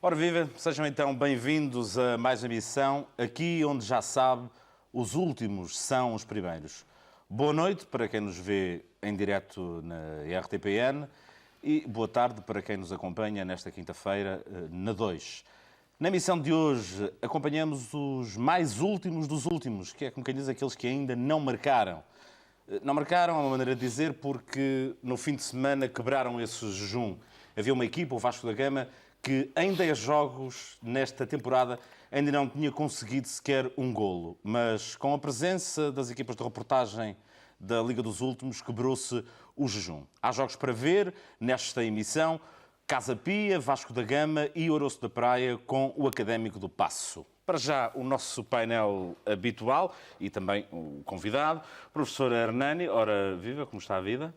Ora viva, sejam então bem-vindos a mais uma emissão, aqui onde já sabe, os últimos são os primeiros. Boa noite para quem nos vê em direto na RTPN e boa tarde para quem nos acompanha nesta quinta-feira na 2. Na emissão de hoje acompanhamos os mais últimos dos últimos, que é como quem diz aqueles que ainda não marcaram. Não marcaram, é uma maneira de dizer, porque no fim de semana quebraram esse jejum. Havia uma equipa, o Vasco da Gama, que em 10 jogos nesta temporada ainda não tinha conseguido sequer um golo. Mas com a presença das equipas de reportagem da Liga dos Últimos, quebrou-se o jejum. Há jogos para ver nesta emissão: Casa Pia, Vasco da Gama e Ouroço da Praia com o Académico do Paço. Para já, o nosso painel habitual e também o convidado, professor Hernani. Ora, viva, como está a vida?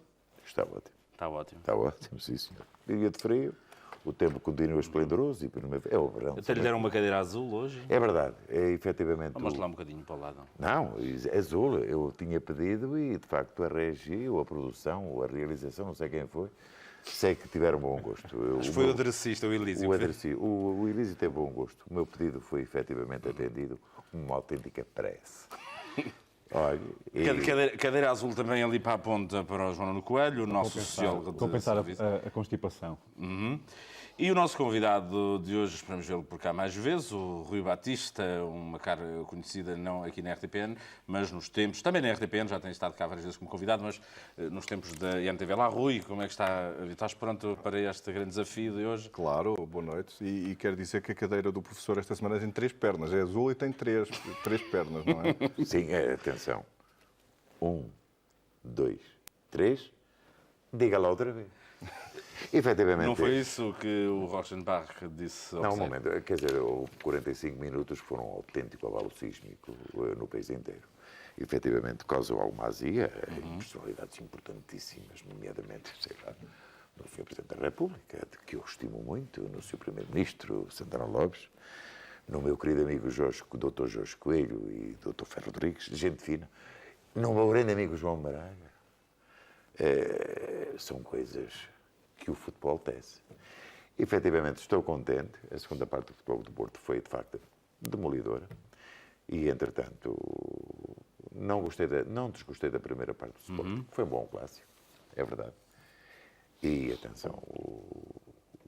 Está ótimo. Está ótimo. Está ótimo, sim, senhor. Dia de frio, o tempo continua esplendoroso e é o verão. Até lhe deram uma cadeira azul hoje? É verdade, é efetivamente... Vamos lá um bocadinho para o lado. Não, é azul, eu tinha pedido e, de facto, a regi, ou a produção, ou a realização, não sei quem foi, sei que tiveram bom gosto. Mas foi o aderecista, o Elísio. O Elísio teve bom gosto. O meu pedido foi efetivamente atendido com uma autêntica prece. Olha, cadeira azul também ali para a ponta para o João Nuno Coelho, o nosso sociólogo de compensar serviço. a constipação. Uhum. E o nosso convidado de hoje, esperamos vê-lo por cá mais vezes, o Rui Batista, uma cara conhecida não aqui na RTPN, mas nos tempos, também na RTPN, já tem estado cá várias vezes como convidado, mas nos tempos da IMTV. Lá, Rui, como é que está? Estás pronto para este grande desafio de hoje? Claro, boa noite. E quero dizer que a cadeira do professor esta semana tem 3 pernas. É azul e tem três pernas, não é? Sim, atenção. 1, 2, 3. Diga lá outra vez. Efetivamente. Não foi isso que o Rochenbach disse ao Não, um momento. Quer dizer, houve 45 minutos que foram um autêntico abalo sísmico no país inteiro. Efetivamente, causou alguma azia em personalidades importantíssimas, nomeadamente, sei lá, no Sr. Presidente da República, de que eu estimo muito, no Sr. Primeiro-Ministro, Santana Lopes, no meu querido amigo Dr. Jorge Coelho e Dr. Ferro Rodrigues, gente fina, no meu grande amigo João Maraga. São coisas que o futebol tece. Efetivamente, estou contente. A segunda parte do Futebol do Porto foi, de facto, demolidora. E, entretanto, não desgostei da primeira parte do Sporting. Foi um bom clássico, é verdade. E, atenção,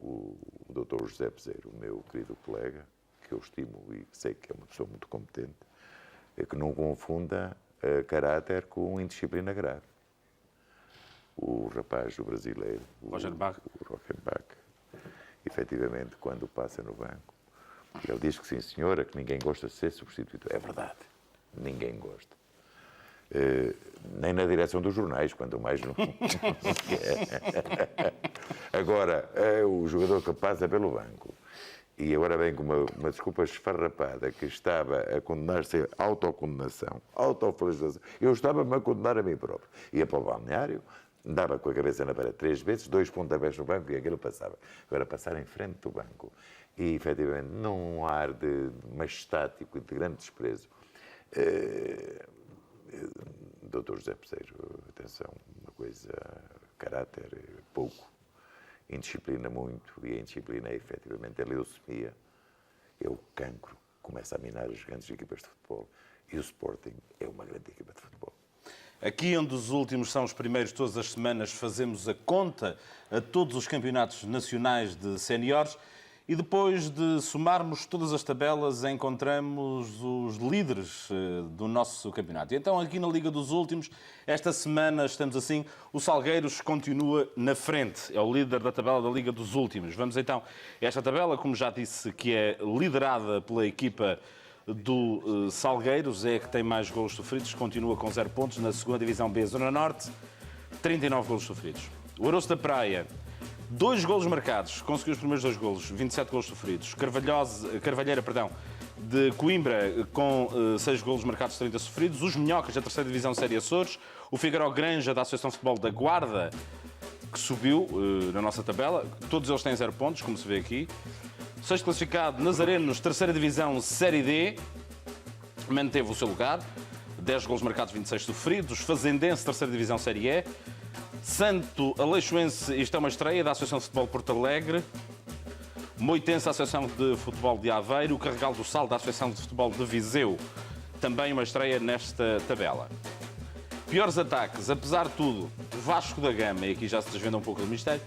o Dr. José Peseiro, o meu querido colega, que eu estimo e sei que é uma pessoa muito competente, é que não confunda caráter com indisciplina grave. O rapaz, o brasileiro, o Rochenbach, efetivamente, quando passa no banco, ele diz que sim, senhora, que ninguém gosta de ser substituído. É verdade, ninguém gosta. Nem na direção dos jornais, quanto mais não. Agora, o jogador que passa pelo banco, e agora vem com uma desculpa esfarrapada, que estava a condenar-se à autocondenação, autoflagelação. Eu estava-me a condenar a mim próprio. Ia para o balneário, dava com a cabeça na parede 3 vezes, 2 pontapés no banco e aquilo passava. Agora, passar em frente do banco e, efetivamente, num ar de majestático e de grande desprezo. Dr. José Peseiro, atenção, uma coisa, caráter pouco, indisciplina muito, e a indisciplina é, efetivamente, a leucemia, é o cancro que começa a minar as grandes equipas de futebol. E o Sporting é uma grande equipa de futebol. Aqui, onde os últimos são os primeiros, todas as semanas fazemos a conta a todos os campeonatos nacionais de séniores e depois de somarmos todas as tabelas encontramos os líderes do nosso campeonato. E então, aqui na Liga dos Últimos, esta semana estamos assim, o Salgueiros continua na frente, é o líder da tabela da Liga dos Últimos. Vamos então a esta tabela, como já disse, que é liderada pela equipa do Salgueiros, é a que tem mais golos sofridos, continua com 0 pontos na segunda divisão B, Zona Norte, 39 golos sofridos. O Ouroço da Praia, 2 golos marcados, conseguiu os primeiros 2 golos, 27 golos sofridos. Carvalheira, de Coimbra, com 6 golos marcados, 30 sofridos. Os Minhocas, da terceira divisão Série Açores. O Figueiró Granja, da Associação de Futebol da Guarda, que subiu na nossa tabela. Todos eles têm 0 pontos, como se vê aqui. Sexto classificado, Nazarenos, terceira divisão Série D, manteve o seu lugar. 10 golos marcados, 26 sofridos. Fazendense, terceira divisão Série E. Santo Aleixoense, isto é uma estreia da Associação de Futebol Porto Alegre. Moitense, a Associação de Futebol de Aveiro, o Carregal do Sal, da Associação de Futebol de Viseu. Também uma estreia nesta tabela. Piores ataques, apesar de tudo, Vasco da Gama, e aqui já se desvenda um pouco do mistério,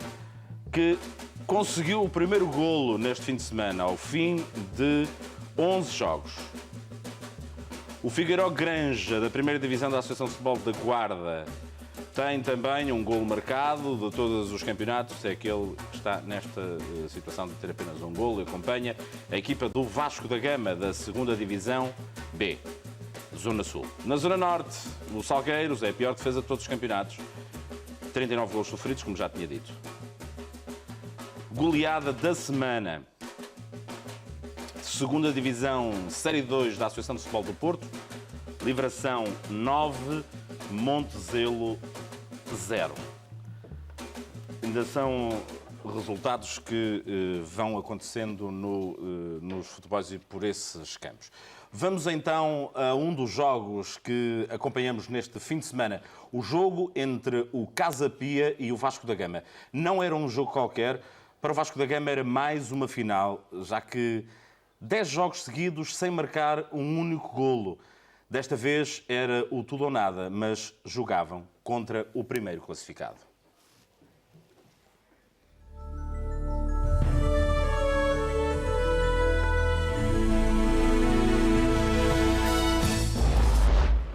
que conseguiu o primeiro golo neste fim de semana, ao fim de 11 jogos. O Figueiró Granja, da primeira divisão da Associação de Futebol da Guarda, tem também um golo marcado de todos os campeonatos. É aquele que está nesta situação de ter apenas um golo e acompanha a equipa do Vasco da Gama, da segunda divisão B, Zona Sul. Na Zona Norte, o Salgueiros é a pior defesa de todos os campeonatos. 39 golos sofridos, como já tinha dito. Goleada da semana. Segunda divisão, Série 2 da Associação de Futebol do Porto. Livração 9, Montezelo 0. Ainda são resultados que vão acontecendo nos futebols e por esses campos. Vamos então a um dos jogos que acompanhamos neste fim de semana. O jogo entre o Casa Pia e o Vasco da Gama. Não era um jogo qualquer. Para o Vasco da Gama era mais uma final, já que 10 jogos seguidos sem marcar um único golo. Desta vez era o tudo ou nada, mas jogavam contra o primeiro classificado.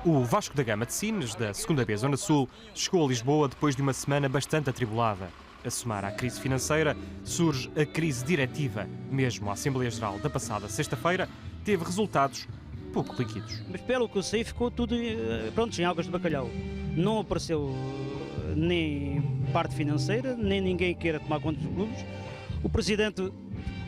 O Vasco da Gama de Sines, da 2ª B Zona Sul, chegou a Lisboa depois de uma semana bastante atribulada. A somar à crise financeira, surge a crise diretiva. Mesmo a Assembleia Geral da passada sexta-feira teve resultados pouco líquidos. Mas pelo que eu sei, ficou tudo pronto, em águas de bacalhau. Não apareceu nem parte financeira, nem ninguém queira tomar conta dos clubes. O Presidente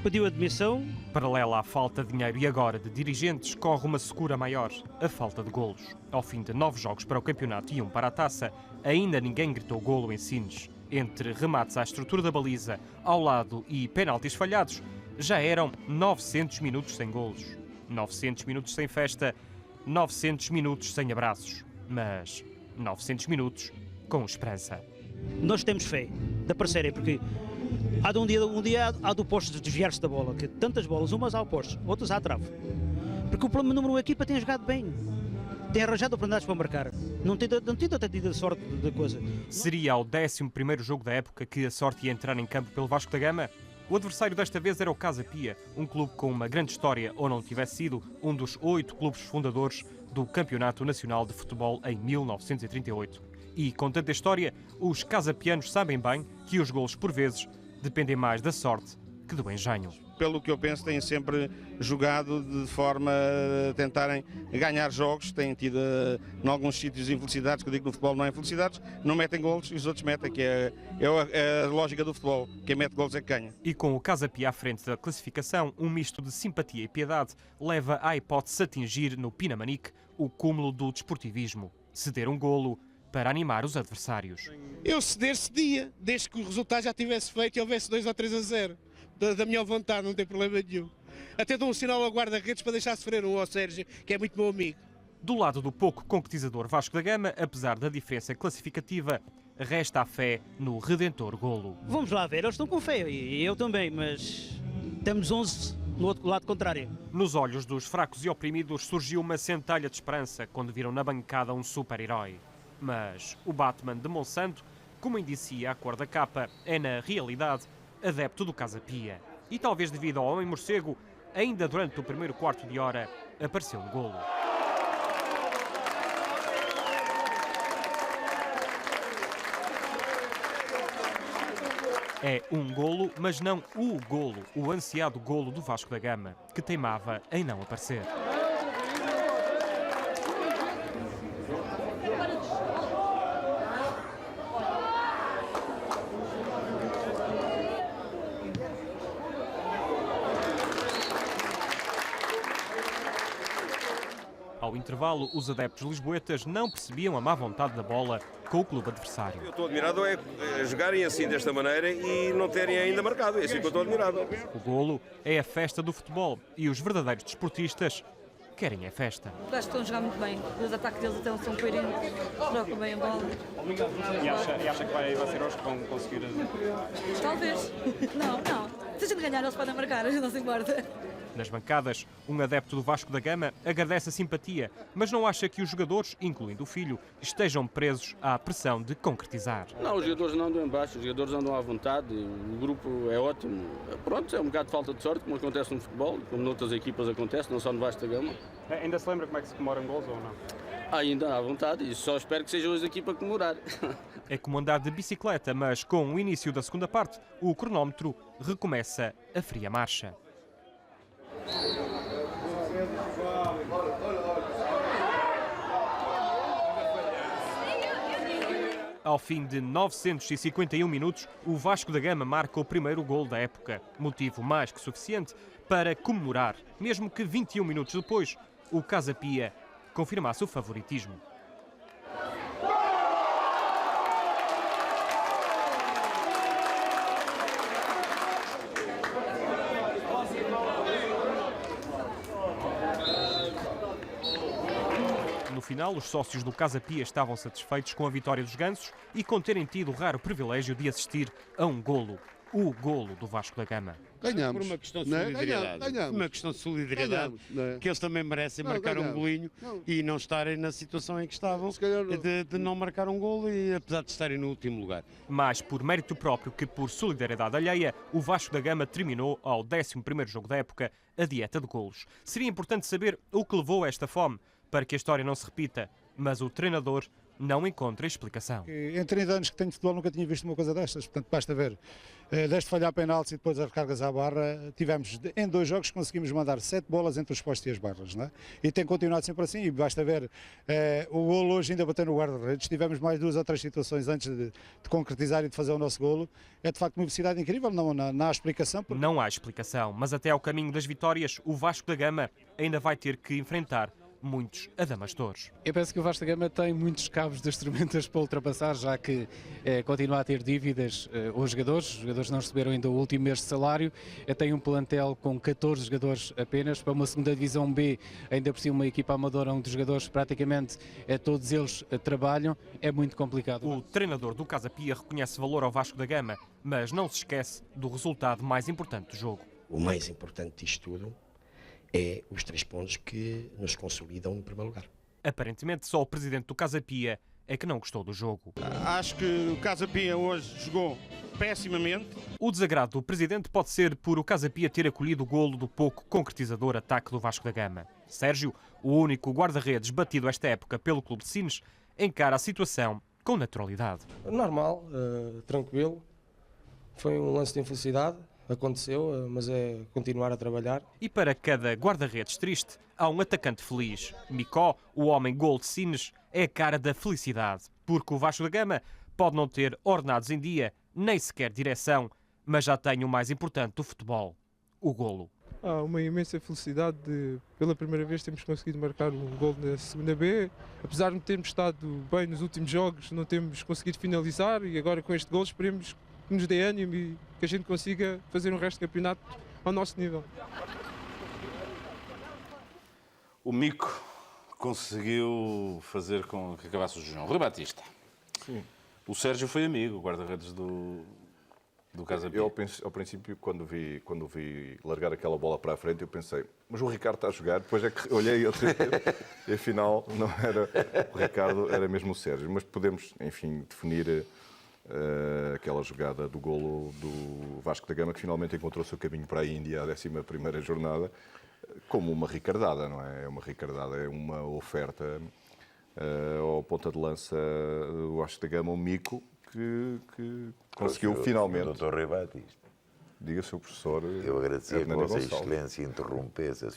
pediu admissão. Paralela à falta de dinheiro e agora de dirigentes, corre uma secura maior, a falta de golos. Ao fim de 9 jogos para o campeonato e 1 para a taça, ainda ninguém gritou golo em Sines. Entre remates à estrutura da baliza, ao lado e penaltis falhados, já eram 900 minutos sem golos. 900 minutos sem festa, 900 minutos sem abraços. Mas 900 minutos com esperança. Nós temos fé de aparecerem, porque há de um dia há do posto de desviar-se da bola, que tantas bolas, umas ao posto, outras à trave. Porque o problema número 1 a equipa tem jogado bem. Tem arranjado oportunidades para marcar. Não tem tido a sorte da coisa. Seria ao 11º jogo da época que a sorte ia entrar em campo pelo Vasco da Gama? O adversário desta vez era o Casa Pia, um clube com uma grande história, ou não tivesse sido um dos 8 clubes fundadores do Campeonato Nacional de Futebol em 1938. E, com tanta história, os casapianos sabem bem que os golos, por vezes, dependem mais da sorte que do engenho. Pelo que eu penso, têm sempre jogado de forma a tentarem ganhar jogos. Têm tido, em alguns sítios, infelicidades, que eu digo que no futebol não há infelicidades, não metem golos e os outros metem, que é a lógica do futebol. Quem mete golos é que ganha. E com o Casa Pia à frente da classificação, um misto de simpatia e piedade leva à hipótese de atingir, no Pinamanique, o cúmulo do desportivismo. Ceder um golo para animar os adversários. Eu cedia, desde que o resultado já tivesse feito e houvesse 2 ou 3-0. Da minha vontade, não tem problema nenhum. Até dou um sinal ao guarda-redes para deixar sofrer ao Sérgio, que é muito meu amigo. Do lado do pouco concretizador Vasco da Gama, apesar da diferença classificativa, resta a fé no redentor golo. Vamos lá ver, eles estão com fé, e eu também, mas temos 11 no outro lado contrário. Nos olhos dos fracos e oprimidos surgiu uma centelha de esperança quando viram na bancada um super-herói. Mas o Batman de Monsanto, como indicia a cor da capa, é na realidade adepto do Casa Pia. E talvez devido ao Homem Morcego, ainda durante o primeiro quarto de hora, apareceu um golo. É um golo, mas não o golo, o ansiado golo do Vasco da Gama, que teimava em não aparecer. Ao intervalo, os adeptos lisboetas não percebiam a má vontade da bola com o clube adversário. Eu estou admirado é jogarem assim desta maneira e não terem ainda marcado. É assim que eu estou admirado. O golo é a festa do futebol e os verdadeiros desportistas querem a festa. Acho que estão a jogar muito bem. Os ataques deles até são coerentes. Jogam bem a bola. E acha que vai ser hoje que vão conseguir? Talvez. Não. Se a gente ganhar, eles podem marcar, não se importa. Nas bancadas, um adepto do Vasco da Gama agradece a simpatia, mas não acha que os jogadores, incluindo o filho, estejam presos à pressão de concretizar. Não, os jogadores não andam em baixo, os jogadores andam à vontade, o grupo é ótimo. Pronto, é um bocado de falta de sorte, como acontece no futebol, como noutras equipas acontece, não só no Vasco da Gama. Ainda se lembra como é que se comemoram gols ou não? Ainda à vontade, e só espero que seja hoje aqui para comemorar. É como andar de bicicleta, mas com o início da segunda parte, o cronómetro recomeça a fria marcha. Ao fim de 951 minutos, o Vasco da Gama marca o primeiro gol da época. Motivo mais que suficiente para comemorar, mesmo que 21 minutos depois, o Casa Pia confirmasse o favoritismo. No final, os sócios do Casa Pia estavam satisfeitos com a vitória dos gansos e com terem tido o raro privilégio de assistir a um golo. O golo do Vasco da Gama. Ganhamos. Por uma questão de solidariedade. Ganhamos. Uma questão de solidariedade. Que eles também merecem marcar um golinho e não estarem na situação em que estavam de não marcar um golo, e apesar de estarem no último lugar. Mas por mérito próprio que por solidariedade alheia, o Vasco da Gama terminou ao 11º jogo da época a dieta de golos. Seria importante saber o que levou a esta fome para que a história não se repita, mas o treinador não encontra explicação. Em 30 anos que tenho de futebol nunca tinha visto uma coisa destas, portanto basta ver. Desde falhar penaltis e depois as recargas à barra, tivemos em 2 jogos conseguimos mandar 7 bolas entre os postos e as barras, não é? E tem continuado sempre assim, e basta ver o golo hoje ainda bater no guarda-redes, tivemos mais 2 ou 3 situações antes de concretizar e de fazer o nosso golo, é de facto uma velocidade incrível, não há explicação. Não há explicação, mas até ao caminho das vitórias, o Vasco da Gama ainda vai ter que enfrentar muitos adamastores. Eu penso que o Vasco da Gama tem muitos cabos de instrumentos para ultrapassar, já que continua a ter dívidas os jogadores não receberam ainda o último mês de salário, tem um plantel com 14 jogadores apenas, para uma segunda divisão B, ainda por cima uma equipa amadora onde os jogadores praticamente todos eles trabalham, é muito complicado. O treinador do Casa Pia reconhece valor ao Vasco da Gama, mas não se esquece do resultado mais importante do jogo. O mais importante disto tudo é os 3 pontos que nos consolidam no primeiro lugar. Aparentemente só o presidente do Casa Pia é que não gostou do jogo. Acho que o Casa Pia hoje jogou pessimamente. O desagrado do presidente pode ser por o Casa Pia ter acolhido o golo do pouco concretizador ataque do Vasco da Gama. Sérgio, o único guarda-redes batido esta época pelo Clube de Sines, encara a situação com naturalidade. Normal, tranquilo. Foi um lance de infelicidade. Aconteceu, mas é continuar a trabalhar. E para cada guarda-redes triste, há um atacante feliz. Micó, o homem gol de Sines, é a cara da felicidade. Porque o Vasco da Gama pode não ter ordenados em dia, nem sequer direção, mas já tem o mais importante do futebol, o golo. Há uma imensa felicidade de, pela primeira vez, termos conseguido marcar um gol na segunda B. Apesar de termos estado bem nos últimos jogos, não temos conseguido finalizar, e agora com este gol esperemos que nos dê ânimo e que a gente consiga fazer um resto de campeonato ao nosso nível. O Mico conseguiu fazer com que acabasse o João. Rui Batista. Sim. O Sérgio foi amigo, o guarda-redes do Casa Pia. Eu, ao princípio, quando vi largar aquela bola para a frente, eu pensei, mas o Ricardo está a jogar. Depois é que olhei outra vez e afinal não era o Ricardo, era mesmo o Sérgio. Mas podemos, enfim, definir aquela jogada do golo do Vasco da Gama, que finalmente encontrou o seu caminho para a Índia, a 11ª jornada, como uma ricardada, não é? É uma ricardada, é uma oferta ao ponta de lança do Vasco da Gama, um Mico, que conseguiu finalmente. Doutor Rui Batista. Diga, Sr. Professor. Eu agradecia que Vossa Excelência interrompesse a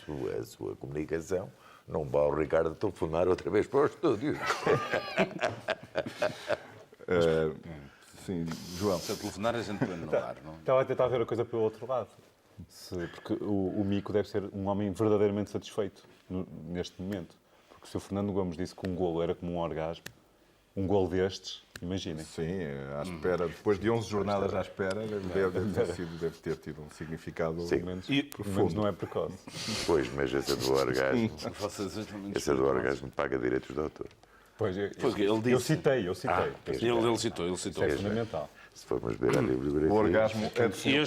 sua comunicação. Não vá o Ricardo telefonar outra vez para o estúdio. Sim, João. Se a telefonar, a gente põe no ar, não? Estava a tentar ver a coisa pelo outro lado. Porque o Mico deve ser um homem verdadeiramente satisfeito neste momento. Porque se o Fernando Gomes disse que um golo era como um orgasmo, um golo destes, imaginem. Sim, à espera, depois de 11 jornadas à espera, deve ter tido um significado profundo. Não é precoce. Pois, mas essa do orgasmo, essa do orgasmo paga direitos de autor. Pois, ele disse. Eu citei. Ele citou. Isso é fundamental. Se formos ver a bibliografia... O orgasmo é do Sr.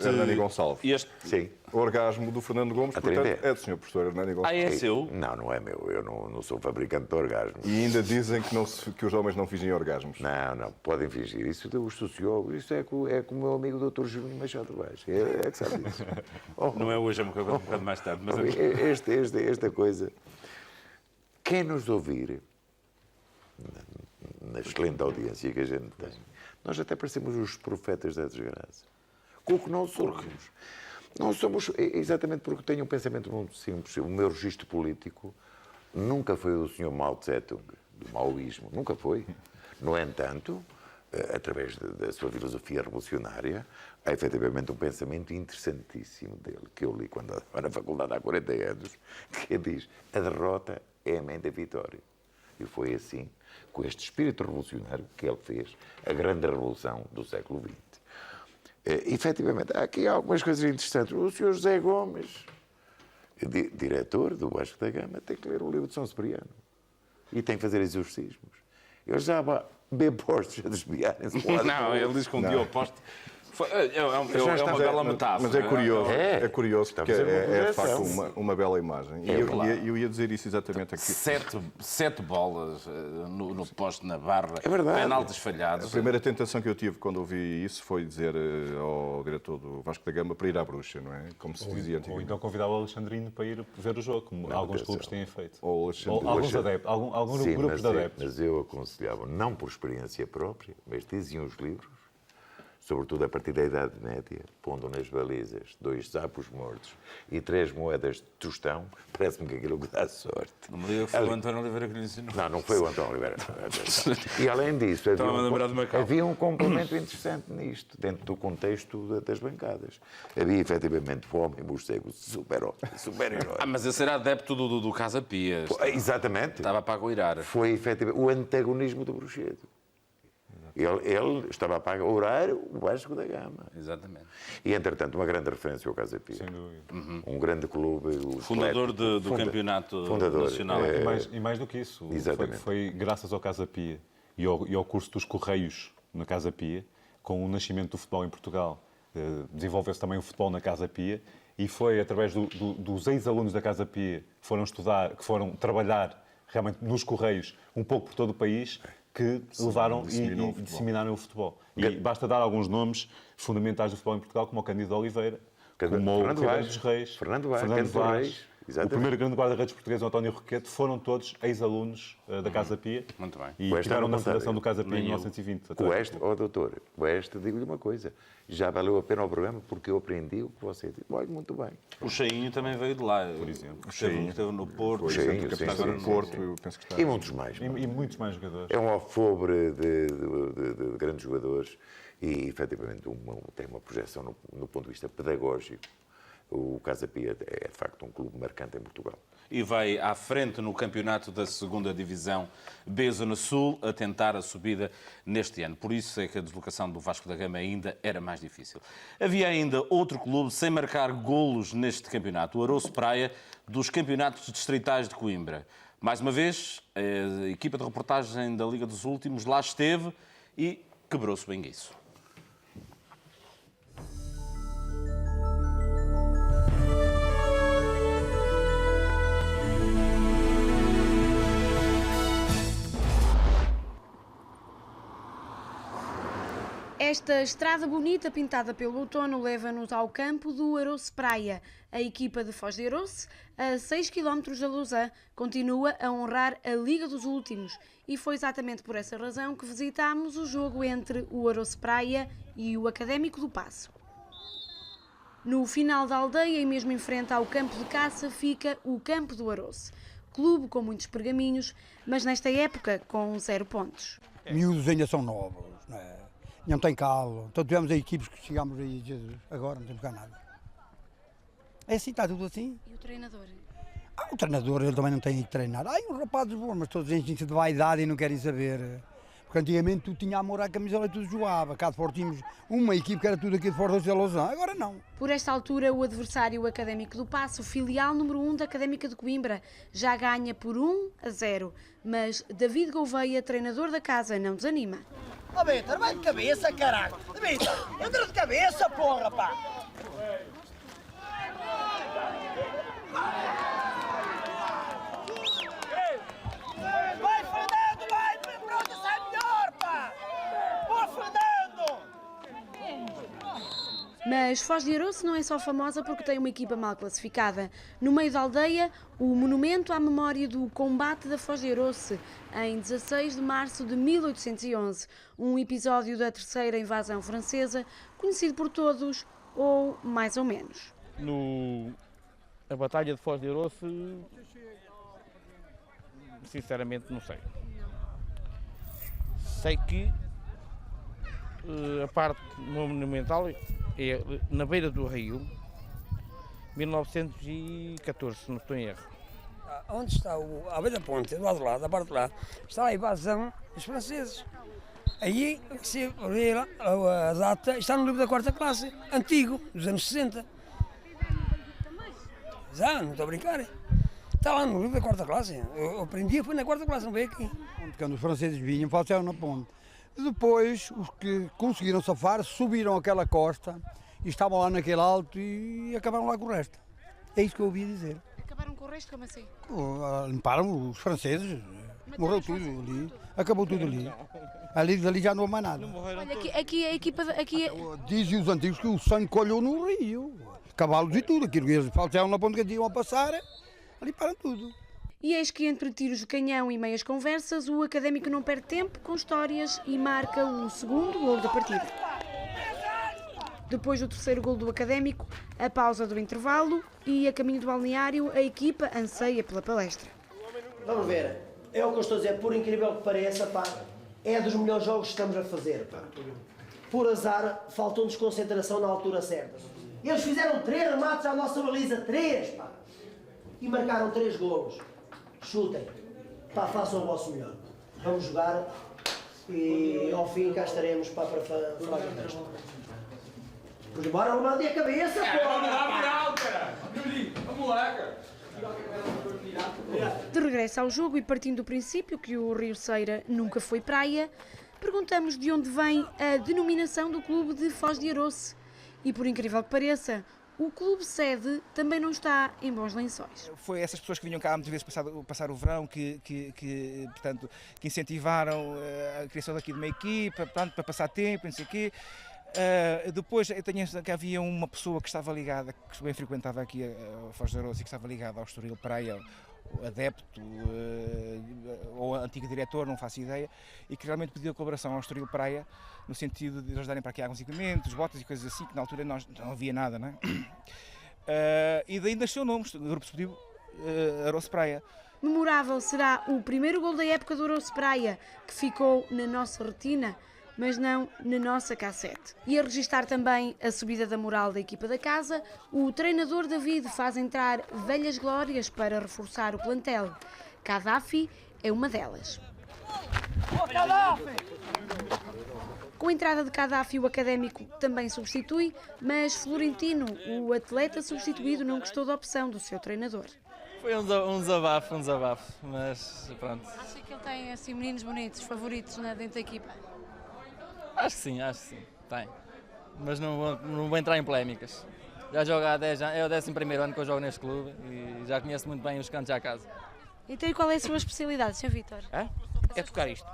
Hernani Gonçalves. Sim. O orgasmo do Fernando Gomes, portanto, é do Sr. Professor Hernani Gonçalves. É seu? Não, não é meu. Eu não sou fabricante de orgasmos. E ainda dizem que os homens não fingem orgasmos. Não, podem fingir. Isso dos sociólogos, isso é com o meu amigo Dr. Júnior Machado Vaz. É que sabe disso. Não é hoje, é um bocado mais tarde. Mas Esta coisa... Quem nos ouvir, na excelente audiência que a gente tem, nós até parecemos os profetas da desgraça. Com o que não somos. Não somos, exatamente porque tenho um pensamento muito simples. O meu registro político nunca foi o do Sr. Mao Tse-tung, do maoísmo. Nunca foi. No entanto, através da sua filosofia revolucionária, há efetivamente um pensamento interessantíssimo dele, que eu li quando estava na faculdade há 40 anos, que diz: a derrota é a mãe da vitória. E foi assim, com este espírito revolucionário, que ele fez a grande revolução do século XX. Efetivamente, há aqui algumas coisas interessantes. O Sr. José Gomes, diretor do Vasco da Gama, tem que ler o livro de São Cipriano. E tem que fazer exorcismos. Ele já vê postos a desviarem-se. Não, ele diz que um dia oposto. É uma bela metáfora. Mas é curioso porque é de facto uma bela imagem. E eu ia dizer isso exatamente aqui. 7 bolas no poste na barra, é verdade. Penaltis falhados. A primeira tentação que eu tive quando ouvi isso foi dizer ao diretor do Vasco da Gama para ir à bruxa, não é? Como se dizia antigamente. Ou então convidar o Alexandrino para ir ver o jogo, como alguns clubes têm feito. Ou alguns adeptos, alguns grupos de adeptos. Mas eu aconselhava, não por experiência própria, mas diziam os livros, sobretudo a partir da Idade Média, pondo nas balizas 2 sapos mortos e 3 moedas de tostão, parece-me que aquilo que dá sorte. Não me diga que foi o António Oliveira que lhe ensinou. Não foi o António Oliveira. E além disso, havia um complemento interessante nisto, dentro do contexto das bancadas. Havia efetivamente o homem morcego super-herói. Mas esse era adepto do Casa Pia. Exatamente. Estava para agoirar. Foi efetivamente o antagonismo do Bruxedo. Ele estava a pagar o Vasco da Gama. Exatamente. E, entretanto, uma grande referência ao Casa Pia. Sem dúvida. Um grande clube. Fundador do campeonato nacional. E mais do que isso, foi graças ao Casa Pia e ao curso dos Correios na Casa Pia, com o nascimento do futebol em Portugal. Desenvolveu-se também o futebol na Casa Pia e foi através dos ex-alunos da Casa Pia que foram trabalhar realmente nos Correios, um pouco por todo o país, que levaram e disseminaram o futebol. E basta dar alguns nomes fundamentais do futebol em Portugal, como o Cândido Oliveira, como o Ribeiro dos Reis, Fernando Vaz, o primeiro grande guarda-redes português, o António Roquete, foram todos ex-alunos da Casa Pia. Muito bem. E estiveram na fundação do Casa Pia em 1920. Doutor, digo-lhe uma coisa, já valeu a pena o programa porque eu aprendi o que você disse. Olha, muito bem. O Cheinho também veio de lá, por exemplo. Esteve no Porto. O Cheinho, no Porto, eu penso que está. E muitos mais. E muitos mais jogadores. É um alfobre de grandes jogadores e, efetivamente, tem uma projeção no ponto de vista pedagógico. O Casa Pia é, de facto, um clube marcante em Portugal. E vai à frente no campeonato da 2ª Divisão B Zona Sul a tentar a subida neste ano. Por isso é que a deslocação do Vasco da Gama ainda era mais difícil. Havia ainda outro clube sem marcar golos neste campeonato, o Arouço Praia, dos campeonatos distritais de Coimbra. Mais uma vez, a equipa de reportagem da Liga dos Últimos lá esteve e quebrou-se bem isso. Esta estrada bonita pintada pelo outono leva-nos ao campo do Arouço Praia. A equipa de Foz de Arouço, a 6 km da Lousã, continua a honrar a Liga dos Últimos. E foi exatamente por essa razão que visitámos o jogo entre o Arouço Praia e o Académico do Paço. No final da aldeia e mesmo em frente ao campo de caça fica o Campo do Arouço. Clube com muitos pergaminhos, mas nesta época com 0 pontos. Miúdos ainda são novos, não é? Não tem calo. Então tivemos aí equipes que chegámos aí, agora não temos cá nada. É assim, está tudo assim. E o treinador? O treinador, ele também não tem que treinar. Há uns rapazes bons, mas todos enchem-se de vaidade e não querem saber. Porque antigamente tu tinha amor à camisola e tudo jogava. Cá de fora tínhamos uma equipe que era tudo aqui de fora da Lausanne, agora não. Por esta altura, o adversário Académico do Paço, filial número 1 da Académica de Coimbra, já ganha por 1-0. Mas David Gouveia, treinador da casa, não desanima. Ó Vitor, vai de cabeça, caralho! Vitor, entra de cabeça, porra, pá! Vai, Fernando, vai! Pronto, sai melhor, pá! Ó, Fernando! Mas Foz de Aroce não é só famosa porque tem uma equipa mal classificada. No meio da aldeia, o monumento à memória do combate da Foz de Aroce, em 16 de março de 1811, um episódio da terceira invasão francesa, conhecido por todos, ou mais ou menos. A Batalha de Foz de Aroce, sinceramente não sei. Sei que a parte monumental é na beira do rio, 1914, se não estou em erro. Onde está a beira da ponte, do lado de lá, da parte de lá, está a invasão dos franceses. Aí, se ver a data, está no livro da 4ª classe, antigo, dos anos 60. Já, não estou a brincar. Está lá no livro da 4ª classe. Eu aprendi, foi na 4ª classe, não veio aqui. Quando os franceses vinham, falsearam na ponte. Depois, os que conseguiram safar, subiram aquela costa e estavam lá naquele alto e acabaram lá com o resto. É isso que eu ouvi dizer. Acabaram com o resto, como assim? Limparam os franceses, morreu tudo ali, acabou tudo ali. Ali já não há mais nada. Olha, aqui a equipa... Dizem os antigos que o sangue colheu no rio, cavalos e tudo, aquilo que eles falsearam na ponte que iam a passar, ali param tudo. E eis que entre tiros de canhão e meias conversas, o Académico não perde tempo com histórias e marca o segundo golo da partida. Depois do terceiro golo do Académico, a pausa do intervalo e a caminho do balneário, a equipa anseia pela palestra. Vamos ver, é o que eu estou a dizer, por incrível que pareça, pá, é dos melhores jogos que estamos a fazer, pá. Por azar, faltou-nos concentração na altura certa. Eles fizeram 3 remates à nossa baliza, 3, pá. E marcaram 3 golos. Chutem, pá, façam o vosso melhor. Vamos jogar e ao fim cá estaremos para falar do resto. Vamos embora, levante a cabeça, pô! Vamos lá, viral, cara! Vamos lá, cara! De regresso ao jogo e partindo do princípio que o Rio Ceira nunca foi praia, perguntamos de onde vem a denominação do clube de Foz de Aroce. E por incrível que pareça, o clube sede também não está em bons lençóis. Foi essas pessoas que vinham cá muitas vezes passar o verão portanto, que incentivaram a criação daqui de uma equipa, portanto, para passar tempo, não sei o quê. Depois eu tenho que havia uma pessoa que estava ligada, que bem frequentava aqui a Foz de Aroce, que estava ligada ao Estoril Praia, adepto ou antigo diretor, não faço ideia, e que realmente pediu colaboração ao Estoril Praia, no sentido de eles darem para aqui alguns equipamentos, botas e coisas assim, que na altura nós não havia nada, não é? E daí nasceu o nome, o grupo se pediu Aroce Praia. Memorável será o primeiro gol da época do Aroce Praia, que ficou na nossa retina, mas não na nossa cassete. E a registar também a subida da moral da equipa da casa, o treinador David faz entrar velhas glórias para reforçar o plantel. Gaddafi é uma delas. Com a entrada de Gaddafi, o Académico também substitui, mas Florentino, o atleta substituído, não gostou da opção do seu treinador. Foi um desabafo, mas pronto. Acha que ele tem assim meninos bonitos, favoritos, né, dentro da equipa? Acho que sim, tem. Mas não vou entrar em polémicas. Já jogo há 10 anos, é o 11º ano que eu jogo neste clube e já conheço muito bem os cantos à casa. Então e qual é a sua especialidade, Sr. Vítor? É tocar isto.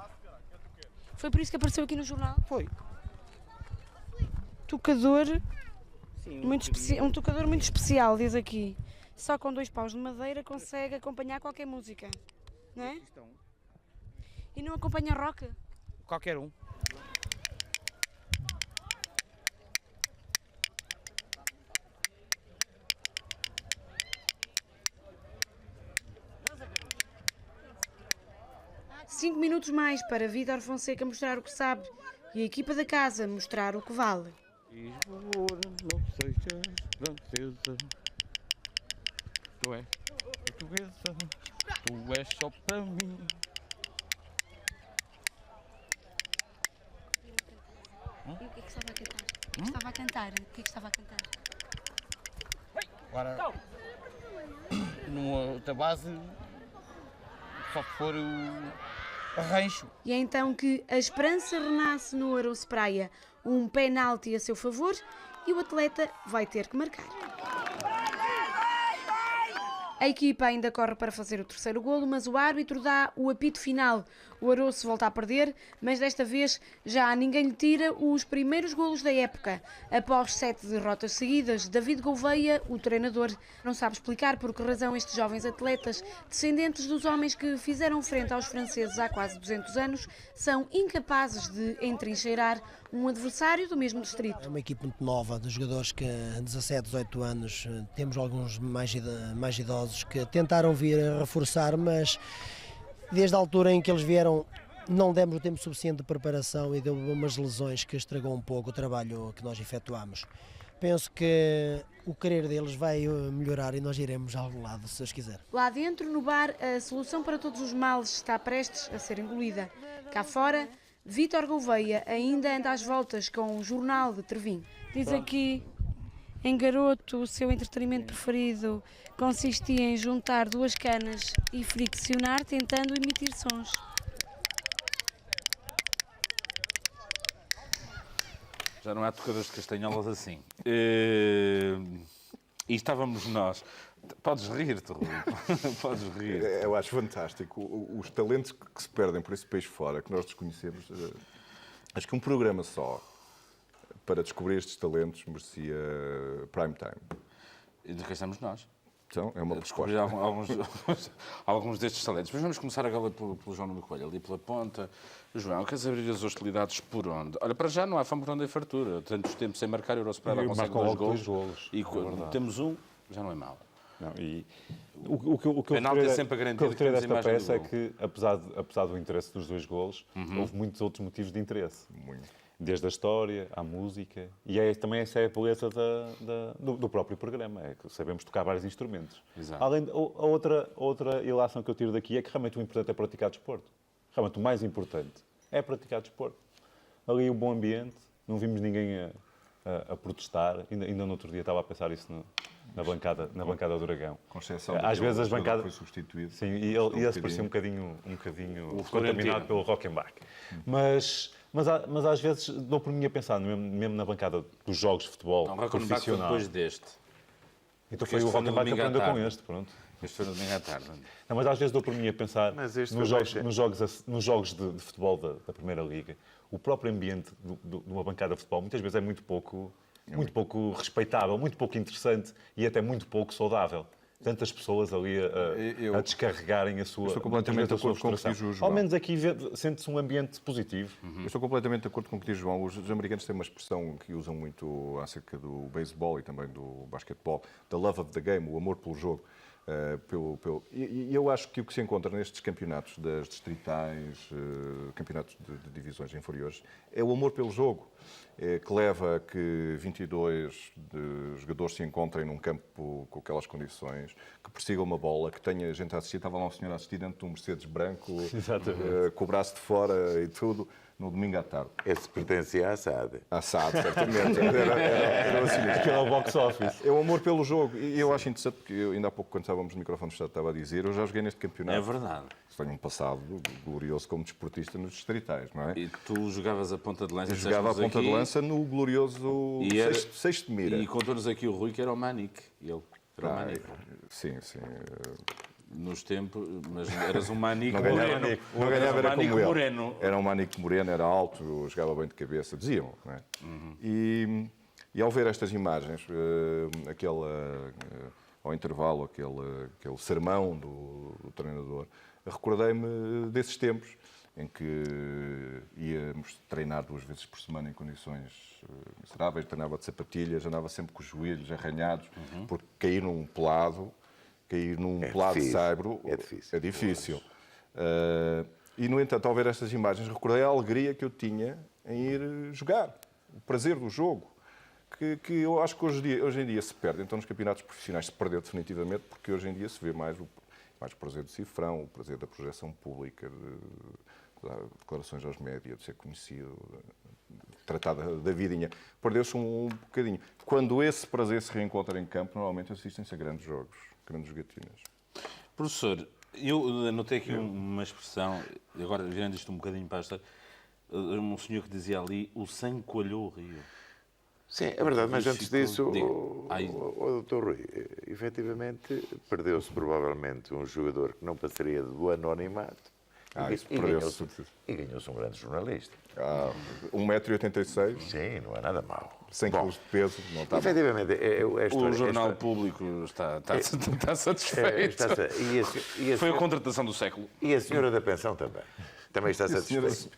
Foi por isso que apareceu aqui no jornal? Foi. Tocador, Sim, um tocador muito especial, diz aqui. Só com 2 paus de madeira consegue acompanhar qualquer música, não é? E não acompanha rock? Qualquer um. Cinco minutos mais para Vítor Fonseca mostrar o que sabe e a equipa da casa mostrar o que vale. Lisboa, não sejas francesa, tu és portuguesa, tu és só para mim. E o que é que estava a cantar? O que estava a cantar? O que é que estava a cantar? Agora, outra base, só que for o arranjo. E é então que a esperança renasce no Arousa Praia. Um penalti a seu favor e o atleta vai ter que marcar. A equipa ainda corre para fazer o terceiro golo, mas o árbitro dá o apito final. O Arousa volta a perder, mas desta vez já ninguém lhe tira os primeiros golos da época. Após 7 derrotas seguidas, David Gouveia, o treinador, não sabe explicar por que razão estes jovens atletas, descendentes dos homens que fizeram frente aos franceses há quase 200 anos, são incapazes de entrincheirar um adversário do mesmo distrito. É uma equipe muito nova, de jogadores que 17, 18 anos, temos alguns mais idosos que tentaram vir a reforçar, mas desde a altura em que eles vieram não demos o tempo suficiente de preparação e deu umas lesões que estragou um pouco o trabalho que nós efetuamos. Penso que o querer deles vai melhorar e nós iremos a algum lado, se Deus quiser. Lá dentro, no bar, a solução para todos os males está prestes a ser engolida. Cá fora, Vítor Gouveia ainda anda às voltas com o Jornal de Trevim. Diz aqui, em Garoto, o seu entretenimento preferido consistia em juntar duas canas e friccionar tentando emitir sons. Já não há tocadores de castanholas assim. E estávamos nós. Podes rir-te, Rui. Podes rir. Eu acho fantástico. Os talentos que se perdem por esse país fora, que nós desconhecemos, acho que um programa só para descobrir estes talentos merecia prime time. E de que estamos nós. Então, é uma descobrir alguns destes talentos. Mas vamos começar agora pelo João Nuno Coelho, ali pela ponta. João, queres abrir as hostilidades por onde? Olha, para já não há fome por onde é fartura. Tantos tempos sem marcar, o Arousa Praia consegue 2 golos. E temos um, já não é mau. Não, e o que eu penalti é sempre a garantia desta peça é que, apesar do interesse dos 2 golos, houve muitos outros motivos de interesse. Desde a história, à música, e também essa é a beleza do próprio programa, é que sabemos tocar vários instrumentos. Exato. Além, a outra ilação que eu tiro daqui é que realmente o importante é praticar desporto. Realmente o mais importante é praticar desporto. Ali o bom ambiente, não vimos ninguém a protestar, ainda no outro dia estava a pensar isso na bancada do Dragão. Às vezes as bancadas foi substituído. Sim, e ele se parecia um bocadinho contaminado pelo Rockenbach. Mas às vezes dou por mim a pensar, mesmo na bancada dos jogos de futebol profissional. Depois deste. Então foi o Rockenbach que aprendeu com este, pronto. Este foi no domingo à tarde. Não, mas às vezes dou por mim a pensar nos jogos de futebol da Primeira Liga. O próprio ambiente de uma bancada de futebol muitas vezes é muito pouco respeitável, muito pouco interessante e até muito pouco saudável. Tantas pessoas ali a descarregarem a sua frustração. Ao menos aqui sente-se um ambiente positivo. Eu estou completamente de acordo com o que diz João. Os americanos têm uma expressão que usam muito acerca do beisebol e também do basquetebol, the love of the game, o amor pelo jogo. E eu acho que o que se encontra nestes campeonatos das distritais, campeonatos de divisões inferiores, é o amor pelo jogo, que leva a que 22 jogadores se encontrem num campo com aquelas condições, que persigam uma bola, que tenha gente a assistir. Estava lá um senhor a assistir dentro de um Mercedes branco, com o braço de fora e tudo, no domingo à tarde. Esse pertencia à SAD. À SAD, certamente. Era assim. Que era o box office. É o amor pelo jogo. E eu acho interessante, porque eu, ainda há pouco, quando estávamos no microfone fechado, estava a dizer, eu já joguei neste campeonato. É verdade. Tenho um passado glorioso como desportista nos distritais, não é? E tu jogavas a ponta de lança? Eu jogava a ponta de lança no glorioso sexto de mira. E contou-nos aqui o Rui, que era o Manique. Ele era o Manique. Sim. Nos tempos, mas eras um Manique moreno. Não ganhava, era como ele. Moreno. Era um Manique moreno, era alto, jogava bem de cabeça, diziam, não é? E ao ver estas imagens, ao intervalo, aquele sermão do treinador, recordei-me desses tempos em que íamos treinar 2 vezes por semana em condições miseráveis, treinava de sapatilhas, andava sempre com os joelhos arranhados, porque cair num pelado de saibro é difícil. E, no entanto, ao ver estas imagens, recordei a alegria que eu tinha em ir jogar, o prazer do jogo, que eu acho que hoje em dia se perde. Então, nos campeonatos profissionais se perdeu definitivamente, porque hoje em dia se vê mais o prazer do cifrão, o prazer da projeção pública, de declarações aos médias, de ser conhecido, tratar da vidinha. Perdeu-se um bocadinho. Quando esse prazer se reencontra em campo, normalmente assistem-se a grandes jogos, grandes jogatinas. Professor, eu anotei aqui uma expressão, agora virando isto um bocadinho para a história, um senhor que dizia ali, o sangue coalhou o rio. Sim, é verdade, mas antes disso, o Dr. Rui, efetivamente, perdeu-se provavelmente um jogador que não passaria do anonimato e ganhou-se um grande jornalista. 1,86 m. Sim, não é nada mau. 100 kg de peso, não está efetivamente, o Jornal Público está satisfeito. Foi a contratação do século. E a senhora da pensão também. Também está satisfeita.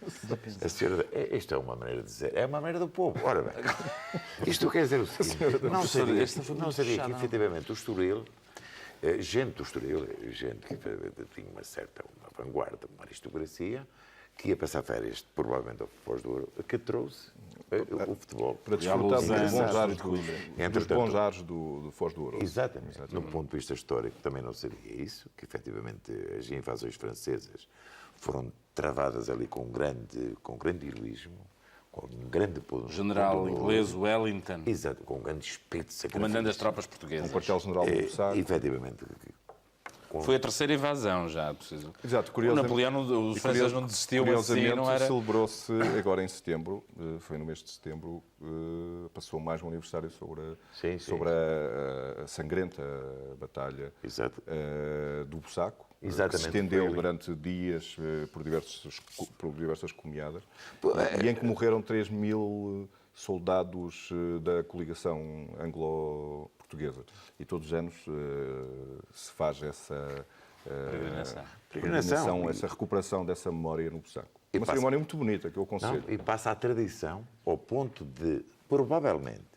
Isto é uma maneira de dizer. É uma maneira do povo. Ora bem, isto quer dizer o seguinte. Não sabia que, efetivamente, o Estoril, gente do Estoril, gente que tinha uma certa vanguarda, uma aristocracia, que ia passar férias, provavelmente ao Foz do Ouro, que trouxe o futebol. Para desfrutar dos bons ares de Coimbra. Dos bons ares do Foz do Ouro. Exatamente. Do ponto de vista histórico, também não sabia isso, que efetivamente as invasões francesas foram travadas ali com grande heroísmo, com um grande poder. General inglês Wellington. Exato, com um grande espírito de sacrifício. Comandante das tropas portuguesas. Um quartel-general do Bussaco. Efetivamente. Foi a terceira invasão já, preciso. Exato, o Napoleão, os franceses não desistiam assim, não era? Celebrou-se agora em setembro, foi no mês de setembro, passou mais um aniversário sobre a sangrenta batalha do Bussaco, que se estendeu durante dias por diversas comiadas, e em que morreram 3.000 soldados da coligação anglo-portuguesa. E todos os anos se faz essa peregrinação, essa recuperação dessa memória no Bussaco. Uma cerimónia muito bonita, que eu aconselho. E passa a tradição ao ponto de, provavelmente,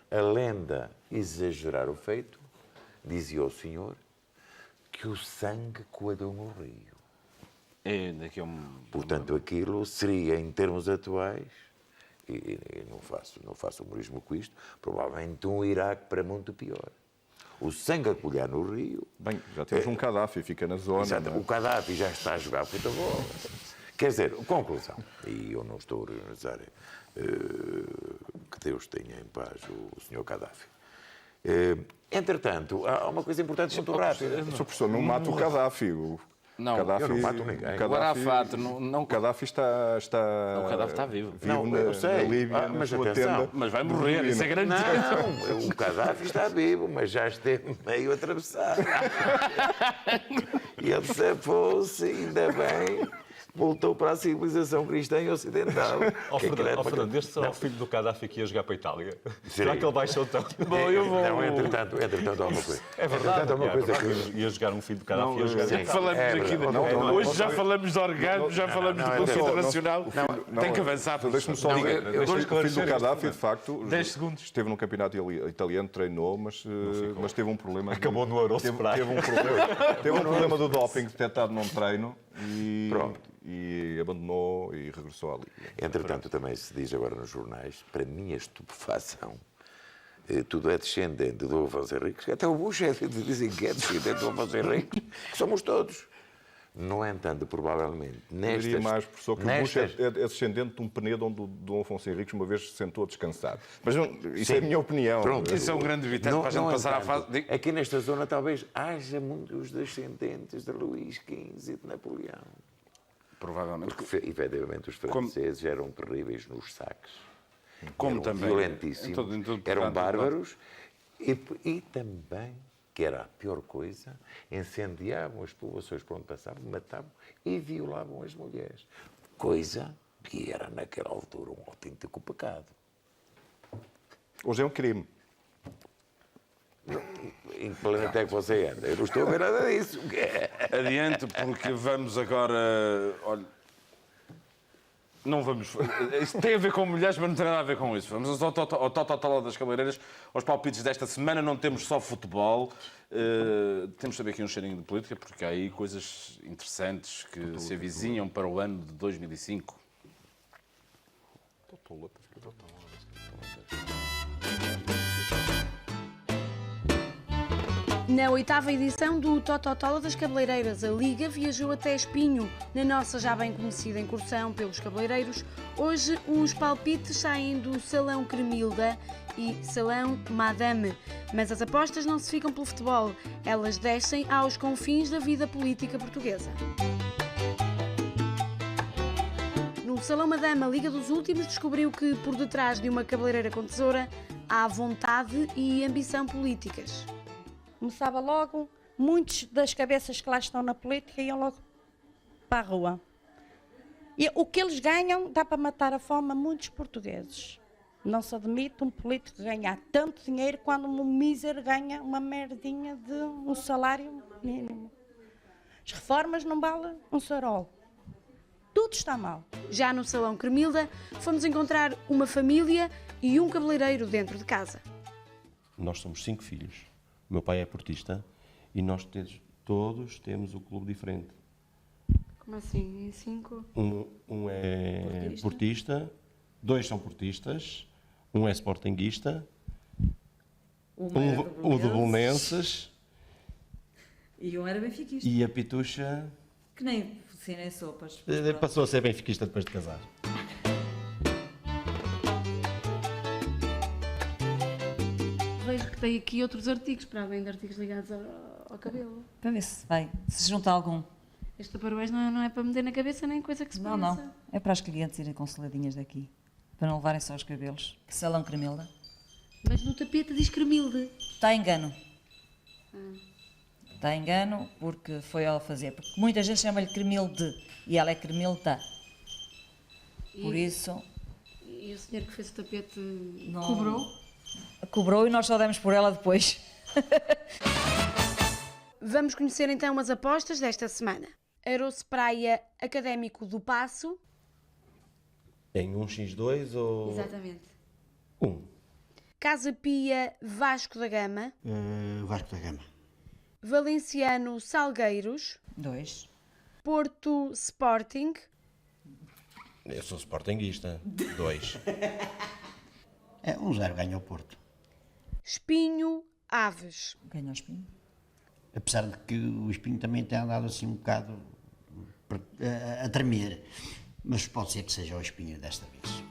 a lenda exagerar o feito, dizia o senhor, que o sangue coadou no rio. Portanto, aquilo seria, em termos atuais, e não faço humorismo com isto, provavelmente um Iraque para muito pior. O sangue a colher no rio... Bem, já temos um Gaddafi, fica na zona. Exato, o Gaddafi já está a jogar futebol. Quer dizer, conclusão, e eu não estou a organizar que Deus tenha em paz o Sr. Gaddafi. Entretanto, há uma coisa importante muito rápida. Sr. Professor, não mata o Gaddafi. Não, Gaddafi, eu não mato ninguém. O Gaddafi está o Gaddafi está vivo. Eu sei, na Líbia, mas na sua atenção, tenda. Mas vai morrer, isso é grande. Não, o Gaddafi está vivo, mas já esteve meio atravessado. E ele safou-se, ainda bem, voltou para a civilização cristã e ocidental. Fernando, este será o filho do Gaddafi que ia jogar para a Itália? Será que ele baixou tanto? Bom, eu vou... Não, entretanto, há uma coisa. É verdade. Ia jogar um filho do Gaddafi, ia jogar falamos aqui hoje já falamos de orgasmo, já falamos de Conselho Internacional. Tem que avançar. Deixe-me só dizer, o filho do Gaddafi, de facto, 10 segundos. Esteve no campeonato italiano, treinou, mas teve um problema. Acabou no Euro. Teve um problema do doping detectado num treino e abandonou e regressou à Líbia. Entretanto, também se diz agora nos jornais, para minha estupefação, tudo é descendente do Afonso Henriques, até o Bush dizem que é descendente do Afonso Henriques, que somos todos. No entanto, provavelmente, Eu diria mais, professor, que o Bush é descendente de um penedo onde o Dom Afonso Henriques uma vez se sentou a descansar. Mas isso é a minha opinião. Pronto, isso é um grande vitante para a gente passar à fase... Aqui nesta zona talvez haja muitos descendentes de Luís XV e de Napoleão. Provavelmente. Porque, efetivamente, os franceses eram terríveis nos saques. Como eram também. Violentíssimos. Eram bárbaros. E também, que era a pior coisa, incendiavam as povoações por onde passavam, matavam e violavam as mulheres. Coisa que era, naquela altura, um autêntico pecado. Hoje é um crime. Em que planeta é que você anda? Eu não estou a ver nada disso. Adiante, porque vamos agora... Olha, não vamos... Isto tem a ver com mulheres, mas não tem nada a ver com isso. Vamos ao Totó das Cabeleireiras, aos palpites desta semana. Não temos só futebol. Temos também aqui um cheirinho de política, porque há aí coisas interessantes que se avizinham para o ano de 2005. Na 8ª edição do Tototola das Cabeleireiras, a Liga viajou até Espinho. Na nossa já bem conhecida incursão pelos cabeleireiros, hoje os palpites saem do Salão Cremilda e Salão Madame. Mas as apostas não se ficam pelo futebol, elas descem aos confins da vida política portuguesa. No Salão Madame, a Liga dos Últimos descobriu que, por detrás de uma cabeleireira com tesoura, há vontade e ambição políticas. Começava logo, muitos das cabeças que lá estão na política iam logo para a rua. E o que eles ganham dá para matar a fome a muitos portugueses. Não se admite um político ganhar tanto dinheiro quando um mísero ganha uma merdinha de um salário mínimo. As reformas não valem um sarol. Tudo está mal. Já no Salão Cremilda, fomos encontrar uma família e um cabeleireiro dentro de casa. Nós somos 5 filhos. O meu pai é portista e nós todos temos um clube diferente. Como assim? 5? Um é portista, 2 são portistas, um é sportinguista, um de Belenenses e um era benfiquista. E a Pitucha... Que nem nem sopas. Passou a ser benfiquista depois de casar. Vejo que tem aqui outros artigos, para além de artigos ligados ao cabelo. Para ver se junta algum. Este taparoés não é para meter na cabeça nem coisa que se pareça. Não. É para as clientes irem com seladinhas daqui. Para não levarem só os cabelos. Salão Cremilda. Mas no tapete diz Cremilde. Está engano. Está engano porque foi ela fazer. Porque muita gente chama-lhe Cremilde e ela é Cremilda. Por isso... E o senhor que fez o tapete cobrou? Cobrou e nós só demos por ela depois. Vamos conhecer então as apostas desta semana. Aroço Praia Académico do Paço. Em 1x2 ou... Exatamente. 1. Casa Pia Vasco da Gama. Vasco da Gama. Valenciano Salgueiros. 2. Porto Sporting. Eu sou sportinguista. 2. 1-0 ganha o Porto. Espinho Aves. Ganha o Espinho. Apesar de que o Espinho também tem andado assim um bocado a tremer. Mas pode ser que seja o Espinho desta vez.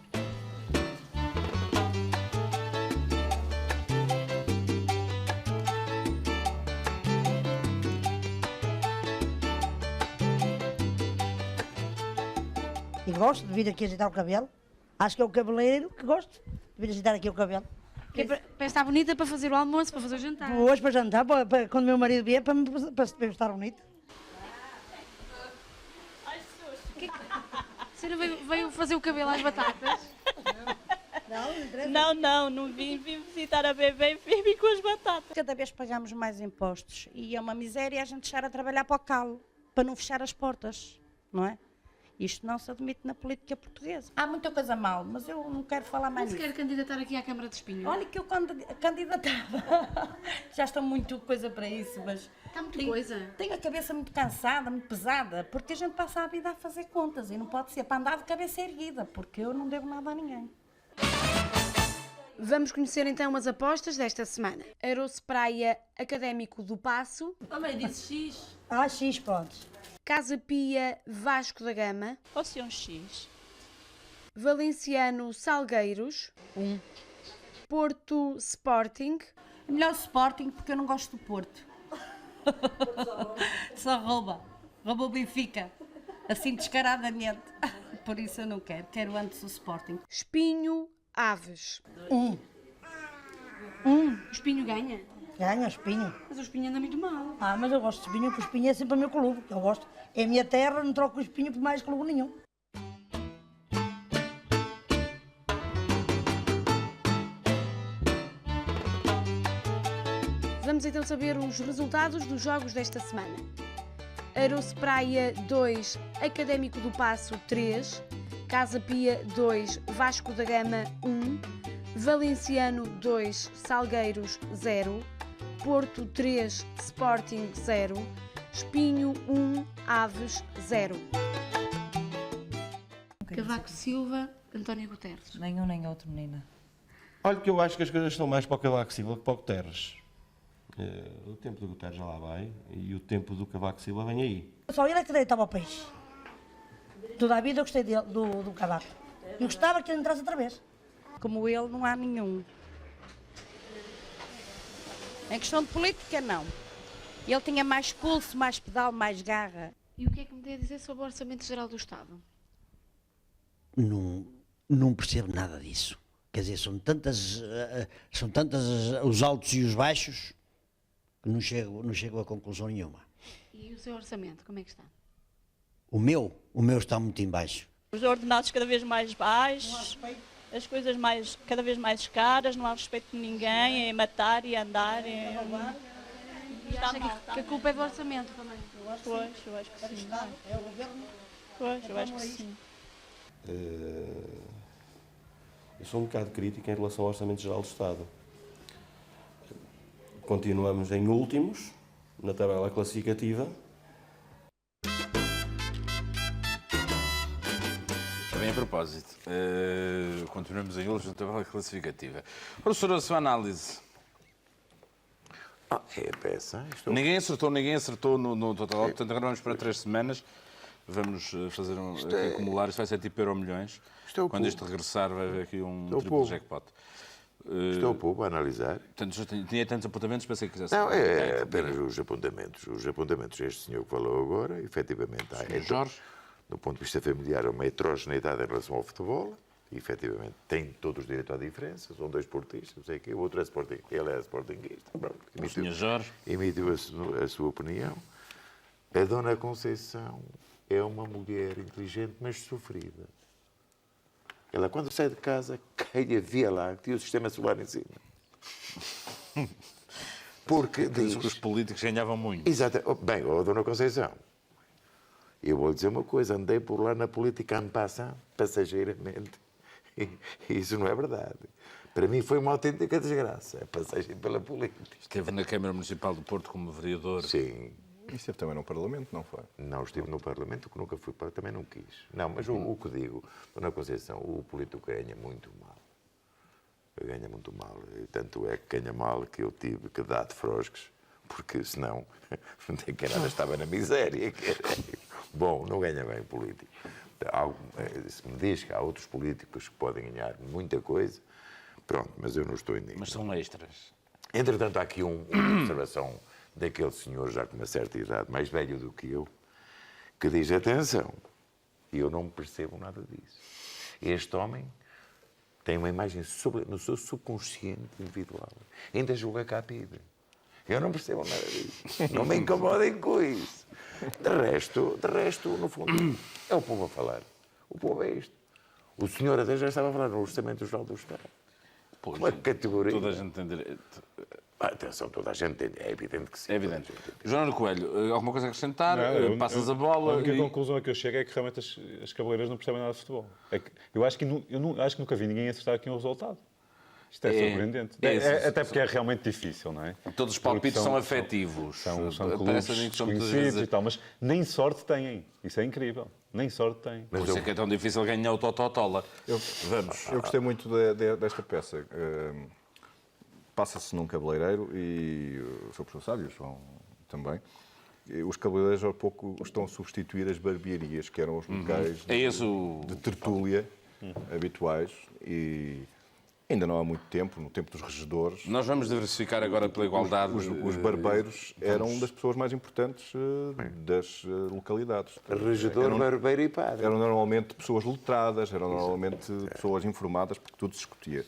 E gosto de vir aqui ajeitar o cabelo. Acho que é o cabeleireiro que gosto de vir ajeitar aqui o cabelo. Para estar bonita, para fazer o almoço, para fazer o jantar. Hoje para jantar, para quando o meu marido vier, para estar bonita. A senhora veio fazer o cabelo às batatas? Não vim visitar a bebê e vim com as batatas. Cada vez pagamos mais impostos e é uma miséria a gente deixar a trabalhar para o calo, para não fechar as portas, não é? Isto não se admite na política portuguesa. Há muita coisa mal, mas eu não quero falar mais nisso. Mas quer candidatar aqui à Câmara de Espinho? Olha que eu candidatava. Já estou muito coisa para isso, mas... Está muito coisa? Tenho a cabeça muito cansada, muito pesada, porque a gente passa a vida a fazer contas e não pode ser para andar de cabeça erguida, porque eu não devo nada a ninguém. Vamos conhecer então as apostas desta semana. Aroço Praia Académico do Paço. Também disse X. X podes. Casa Pia Vasco da Gama. Pode ser um X. Valenciano Salgueiros. 1. Porto Sporting. É melhor Sporting porque eu não gosto do Porto. Só rouba. Rouba o Benfica. Assim descaradamente. Por isso eu não quero. Quero antes o Sporting. Espinho Aves. 1. O Espinho ganha? Ganha o Espinho. Mas o Espinho anda muito mal. Mas eu gosto de Espinho, porque o Espinho é sempre o meu clube. Eu gosto. É a minha terra, não troco o Espinho por mais clube nenhum. Vamos então saber os resultados dos jogos desta semana. Aroço Praia 2, Académico do Paço 3, Casa Pia 2, Vasco da Gama 1, Valenciano 2, Salgueiros 0, Porto 3, Sporting 0, Espinho 1, Aves 0. Cavaco Silva, António Guterres. Nem um nem outro, menina. Olha que eu acho que as coisas estão mais para o Cavaco Silva que para o Guterres. O tempo do Guterres já lá vai e o tempo do Cavaco Silva vem aí. Só ele é que deitava o peixe. Toda a vida eu gostei do Cavaco. E gostava que ele entrasse outra vez. Como ele, não há nenhum. Em questão de política, não. Ele tinha mais pulso, mais pedal, mais garra. E o que é que me tem a dizer sobre o Orçamento Geral do Estado? Não percebo nada disso. Quer dizer, são tantas os altos e os baixos que não chego a conclusão nenhuma. E o seu orçamento, como é que está? O meu está muito em baixo. Os ordenados cada vez mais baixos, as coisas cada vez mais caras, não há respeito de ninguém, é matar e andar. E acha que a culpa é do orçamento também? Eu acho que sim. É o governo. Pois, eu acho que sim. Eu sou um bocado crítico em relação ao Orçamento Geral do Estado. Continuamos em últimos na tabela classificativa. Bem, a propósito, continuamos em últimos na tabela classificativa. Professor, a sua análise. É a peça. Ninguém acertou no total. Portanto, agora vamos para 3 semanas. Vamos fazer acumular. Isto vai ser tipo Euromilhões. Quando isto regressar, vai haver aqui um triplo jackpot. Estou pouco a analisar. Portanto, tinha tantos apontamentos, pensei que quisesse. Não, é apenas os apontamentos. Os apontamentos deste senhor que falou agora, efetivamente, Jorge, do ponto de vista familiar, é uma heterogeneidade em relação ao futebol. E, efetivamente, tem todos os direito à diferença. São 2 portistas, não sei o quê. O outro é Sporting. Ele é Sportingista. O senhor Jorge emitiu a sua opinião. A Dona Conceição é uma mulher inteligente, mas sofrida. Ela, quando sai de casa, cai a Via Láctea e o sistema solar em cima. Porque diz que os políticos ganhavam muito. Exato. Bem, Dona Conceição, eu vou lhe dizer uma coisa. Andei por lá na política en passant, passageiramente. E isso não é verdade. Para mim foi uma autêntica desgraça, a passagem pela política. Esteve na Câmara Municipal do Porto como vereador. Sim. E esteve também no Parlamento, não foi? Não estive no Parlamento, que nunca fui para, também não quis. Não, mas o que digo, Dona Conceição, o político ganha muito mal. Ganha muito mal. E tanto é que ganha mal que eu tive que dar de frosques, porque senão nem que nada estava na miséria. Bom, não ganha bem político. Se me diz que há outros políticos que podem ganhar muita coisa, pronto, mas eu não estou nisso. Mas são extras. Entretanto, há aqui uma observação daquele senhor já com uma certa idade, mais velho do que eu, que diz, atenção, eu não percebo nada disso. Este homem tem uma imagem no seu subconsciente individual. Ainda julga cá a PIB. Eu não percebo nada disso. Não me incomodem com isso. De resto, no fundo, é o povo a falar. O povo é isto. O senhor até já estava a falar no Orçamento Geral do Estado. Pois, uma categoria. Toda a gente tem direito. Atenção, toda a gente tem. É evidente que sim. É evidente. João Nuno Coelho, alguma coisa a acrescentar? Passas a bola. A única conclusão a que eu chego é que realmente as cabeleireiras não percebem nada de futebol. É que eu acho que nunca vi ninguém acertar aqui um resultado. Isto é surpreendente. Até porque é realmente difícil, não é? Todos os palpites são afetivos. São clubes desconhecidos e tal, mas nem sorte têm. Isso é incrível. Nem sorte têm. Por isso é que é tão difícil ganhar o Tototola. Vamos. Eu gostei muito desta peça. Passa-se num cabeleireiro e o Sr. Professor sabe, o João também. Os cabeleireiros, ao pouco, estão a substituir as barbearias, que eram os locais de tertúlia habituais. E ainda não há muito tempo, no tempo dos regedores. Nós vamos diversificar agora pela igualdade. Os barbeiros eram das pessoas mais importantes das localidades. Regedor, barbeiro e padre. Eram normalmente pessoas letradas, eram normalmente pessoas informadas, porque tudo se discutia.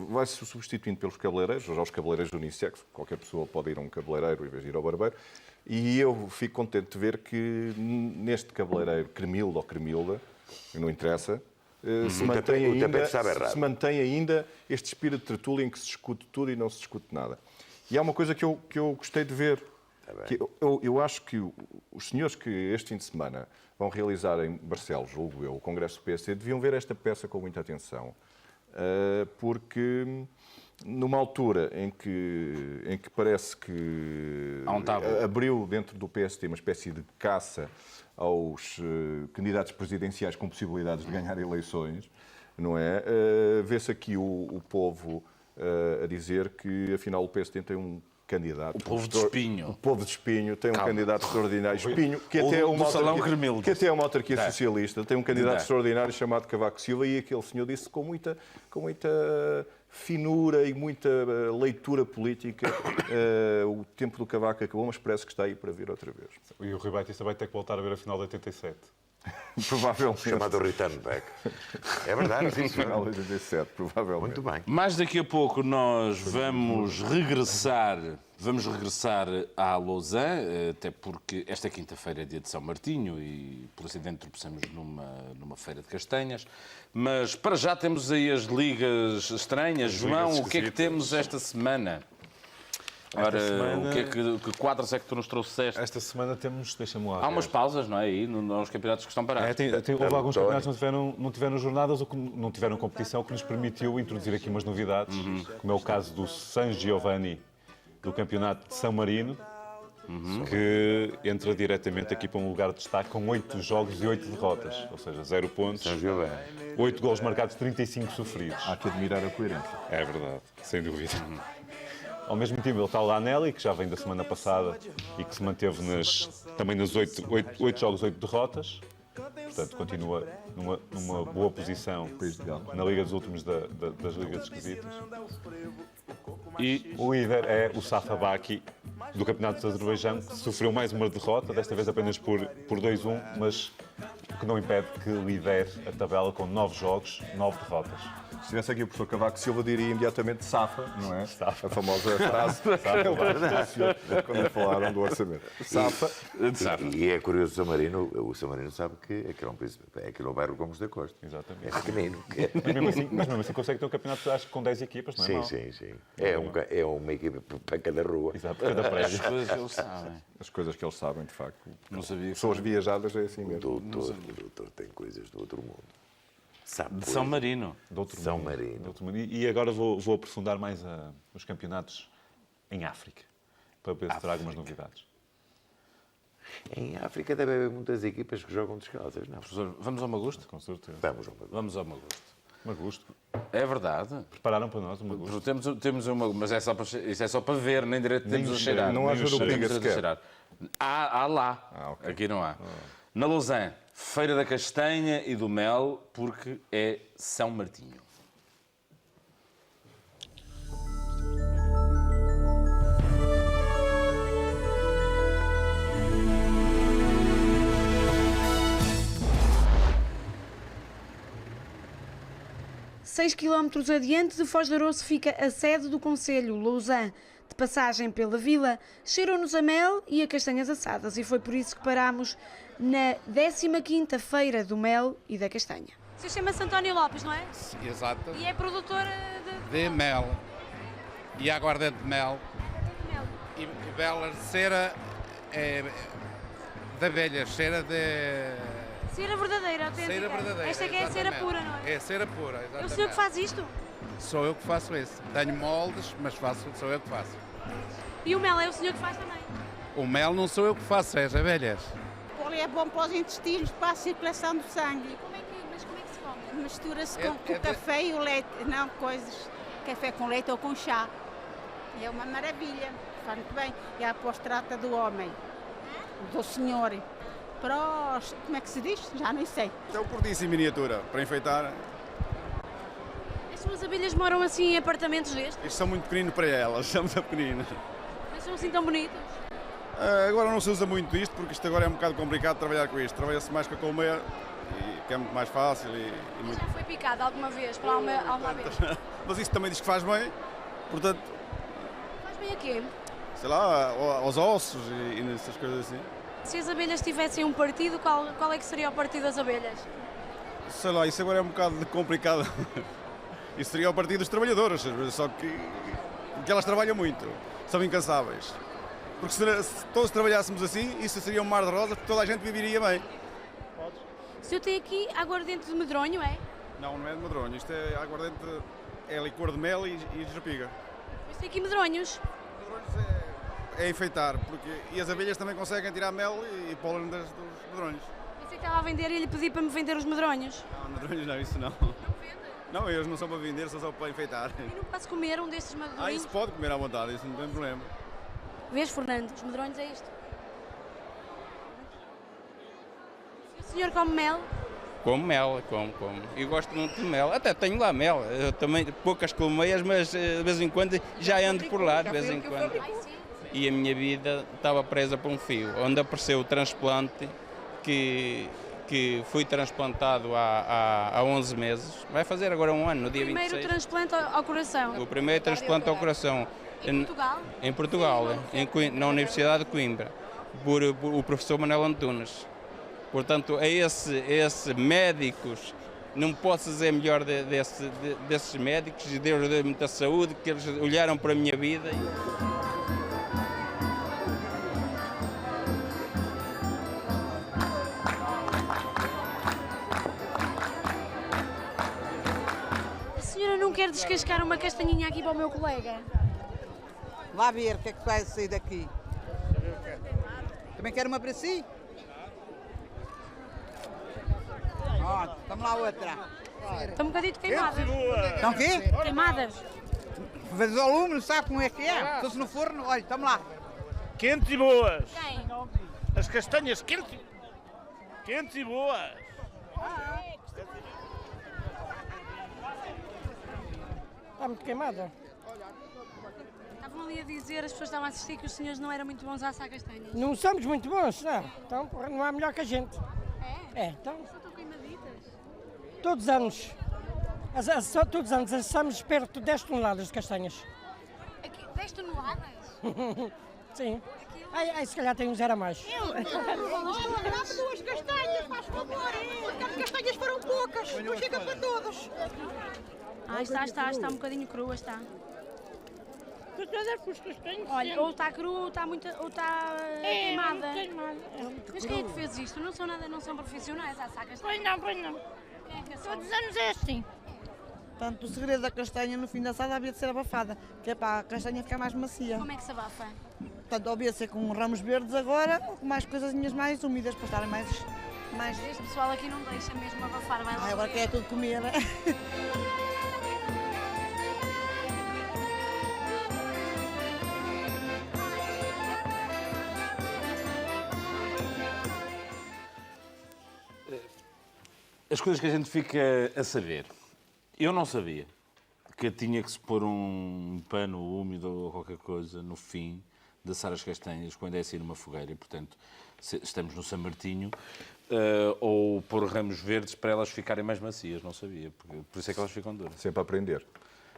Vai-se substituindo pelos cabeleireiros, hoje há os cabeleireiros unissex, qualquer pessoa pode ir a um cabeleireiro em vez de ir ao barbeiro, e eu fico contente de ver que neste cabeleireiro, Cremilda ou Cremilda, não interessa, se mantém ainda este espírito de tertúlia em que se discute tudo e não se discute nada. E há uma coisa que eu gostei de ver, que eu acho que os senhores que este fim de semana vão realizar em Barcelos, julgo eu, o Congresso do PSD, deviam ver esta peça com muita atenção. Porque numa altura em que parece que abriu dentro do PSD uma espécie de caça aos candidatos presidenciais com possibilidades de ganhar eleições, não é? Vê-se aqui o povo a dizer que afinal o PSD tem um candidato. O povo de Espinho. O povo de Espinho tem um Calma. candidato extraordinário. Espinho, que Ou até é do uma Salão autarquia, Gremildes. que até é uma autarquia Dá. socialista, tem um candidato Dá. extraordinário chamado Cavaco Silva, e aquele senhor disse com muita finura e muita leitura política. O tempo do Cavaco acabou, mas parece que está aí para vir outra vez. E o Rui Batista vai ter que voltar a ver a final de 87. Provavelmente. Chamado Return Back. É verdade, sim, senhor. Final de 87, provavelmente. Muito bem. Mais daqui a pouco nós vamos regressar à Lausanne, até porque esta quinta-feira é dia de São Martinho e por acidente tropeçamos numa feira de castanhas. Mas para já temos aí as ligas estranhas. João, o que é que temos esta semana? Ora, semana... que quadros é que tu nos trouxeste? Esta semana temos, deixa-me lá. Há umas pausas, não é? Aí, nos campeonatos que estão parados. Houve alguns campeonatos que não tiveram jornadas ou que não tiveram competição, que nos permitiu introduzir aqui umas novidades, como é o caso do San Giovanni, do campeonato de São Marino, que entra diretamente aqui para um lugar de destaque com 8 jogos e 8 derrotas, ou seja, 0 pontos, 8 golos marcados, 35 sofridos. Há que admirar a coerência. É verdade, sem dúvida. Ao mesmo tempo, ele está o Lanelli, que já vem da semana passada e que se manteve também nas 8 jogos, 8 derrotas. Portanto, continua numa boa posição na Liga dos Últimos das Ligas Esquisitas. E o líder é o Safabaki, do Campeonato do Azerbaijão, que sofreu mais uma derrota, desta vez apenas por 2-1, mas o que não impede que lidere a tabela com 9 jogos, 9 derrotas. Se estivesse aqui o professor Cavaco Silva, diria imediatamente Safa, não é? Safa. A famosa frase quando falaram do orçamento. Safa. E é curioso o São Marino sabe que aquele é um bairro Gomes da Costa. Exatamente. É pequenino. Mas mesmo assim consegue ter um campeonato, acho que com 10 equipas, não é mau? Sim. É uma equipa para cada rua. Exato, para cada prédio. As coisas que eles sabem. As coisas que eles sabem, de facto. Não sabia. Pessoas viajadas é assim mesmo. O doutor tem coisas do outro mundo. De São Marino. São Marino. E agora vou aprofundar mais os campeonatos em África, para ver se trago algumas novidades. Em África deve haver muitas equipas que jogam descalças, não? Professor, vamos ao Magusto? Com certeza. Vamos ao Magusto. Magusto. É verdade. Prepararam para nós o Magusto. Temos uma, mas isso é só para ver, nem direito temos a cheirar. Não há jurupinga sequer. Há lá. Okay. Aqui não há. Na Lausanne, Feira da Castanha e do Mel, porque é São Martinho. Seis quilómetros adiante de Foz de Aroço fica a sede do Conselho, Lausanne. De passagem pela vila, cheiram-nos a mel e a castanhas assadas e foi por isso que parámos na 15ª Feira do Mel e da Castanha. Você chama-se António Lopes, não é? Sim, exato. E é produtor de mel. E aguardente de mel. E bela cera de abelhas, cera de... Cera verdadeira, autêntica. Cera verdadeira, esta aqui é cera pura, não é? É cera pura, exatamente. É o senhor que faz isto? Sou eu que faço isso. Tenho moldes, mas sou eu que faço. E o mel é o senhor que faz também? O mel não sou eu que faço, é as abelhas. O óleo é bom para os intestinos, para a circulação do sangue. Mas como é que se come? Mistura-se com o café e o leite, não coisas, café com leite ou com chá. É uma maravilha, faz muito bem. E a após-trata do homem, do senhor. Para os, como é que se diz? Já não sei. É um cortiço em miniatura, para enfeitar. As suas abelhas moram assim em apartamentos destes? Estes são muito pequeninos para elas, são muito pequeninos. Mas são assim tão bonitos? Agora não se usa muito isto, porque isto agora é um bocado complicado trabalhar com isto. Trabalha-se mais com a colmeia, que é muito mais fácil e muito... Já foi picado alguma vez para alguma vez? Mas isto também diz que faz bem, portanto... Faz bem a quê? Sei lá, aos ossos e nessas coisas assim. Se as abelhas tivessem um partido, qual é que seria o partido das abelhas? Sei lá, isso agora é um bocado complicado. Isso seria o partido dos trabalhadores, só que elas trabalham muito, são incansáveis. Porque se todos trabalhássemos assim, isso seria um mar de rosas, porque toda a gente viveria bem. O senhor tem aqui aguardente de medronho, é? Não, não é de medronho, isto é aguardente, é licor de mel e de japiga. Mas tem aqui medronhos? Medronhos é enfeitar, e as abelhas também conseguem tirar mel e pólen dos medronhos. Pensei que estava a vender e lhe pedi para me vender os medronhos. Não, medronhos não, isso não. Não vende? Não, eles não são para vender, são só para enfeitar. E não posso comer um destes medronhos? Isso pode comer à vontade, isso não tem problema. Vês, Fernando? Os medronhos é isto. O senhor come mel? Como mel, como. E gosto muito de mel. Até tenho lá mel. Eu também, poucas colmeias, mas de vez em quando já ando por lá, de vez em quando. E a minha vida estava presa por um fio, onde apareceu o transplante, que fui transplantado há 11 meses. Vai fazer agora um ano, no dia 26. Primeiro transplante ao coração. O primeiro transplante ao coração. Em Portugal? Em Portugal, na Universidade de Coimbra, por o professor Manuel Antunes. Portanto, a esses médicos, não posso dizer melhor desses médicos, e Deus deu muita saúde, que eles olharam para a minha vida. A senhora não quer descascar uma castanhinha aqui para o meu colega? Vá ver o que é que vai sair daqui. Também quer uma para si? Ó, toma lá outra. Estão um bocadinho queimadas. Estão quê? Queimadas. Vezes ao lume, não sabe como é que é? Estou-se no forno, olha, toma lá. Quentes e boas. Quem? As castanhas quentes e boas. Está muito queimada. Estavam ali a dizer, as pessoas estavam a assistir, que os senhores não eram muito bons a assar castanhas. Não somos muito bons, não. Então, porra, não há melhor que a gente. É, então. Só estão queimaditas. Todos os anos. Todos os anos assamos perto de 10 toneladas de castanhas. Aqui, 10 toneladas? Sim. Ai, se calhar tem um zero a mais. Dá-me duas castanhas, faz favor. Porque as castanhas foram poucas, não chega para todos. Ah, está um bocadinho crua, está. Castanhas. Olha, ou está crua ou está queimada. Mas quem é que fez isto? Não são profissionais a assar castanhas. Pois não. Quem é que Todos os anos é assim. Portanto, o segredo da castanha no fim da assada havia de ser abafada, que é para a castanha ficar mais macia. Como é que se abafa? Portanto, havia de ser com ramos verdes agora, ou com mais coisinhas mais úmidas, para estarem mais... Este pessoal aqui não deixa mesmo abafar, vai lá. Agora quer tudo comer, né? As coisas que a gente fica a saber. Eu não sabia que tinha que se pôr um pano úmido ou qualquer coisa no fim de assar as castanhas quando é assim numa fogueira. E, portanto, estamos no São Martinho, ou pôr ramos verdes para elas ficarem mais macias. Não sabia. Por isso é que elas ficam duras. Sempre a aprender.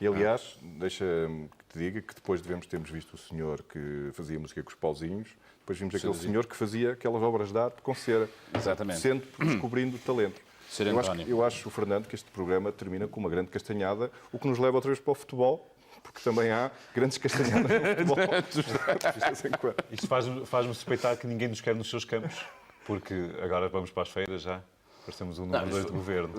E, aliás, deixa-me que te diga que depois termos visto o senhor que fazia música com os pauzinhos, depois vimos aquele senhor que fazia aquelas obras de arte com cera. Exatamente. Sempre descobrindo talento. Ser eu acho, Fernando, que este programa termina com uma grande castanhada, o que nos leva outra vez para o futebol, porque também há grandes castanhadas no futebol. Isto faz-me suspeitar que ninguém nos quer nos seus campos, porque agora vamos para as feiras já. Parecemos um número 2 do governo.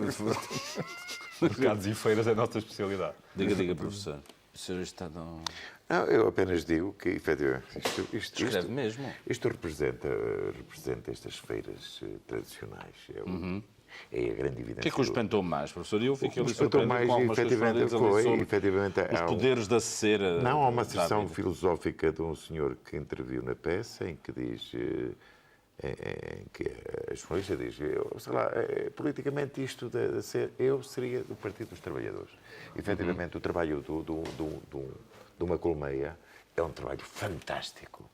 Mercados e feiras é a nossa especialidade. Diga, professor. O senhor está tão... Não, eu apenas digo que, efetivamente, isto representa estas feiras tradicionais. É a grande evidência. O que é que o espantou mais, professor? Eu fiquei ali espantou surpreendido mais, com algumas efetivamente, sobre os poderes da cera. Não, há uma sessão filosófica de um senhor que interviu na peça em que diz... em que a jornalista diz, sei lá, politicamente isto de ser... Eu seria do Partido dos Trabalhadores. Efetivamente, o trabalho de uma colmeia é um trabalho fantástico,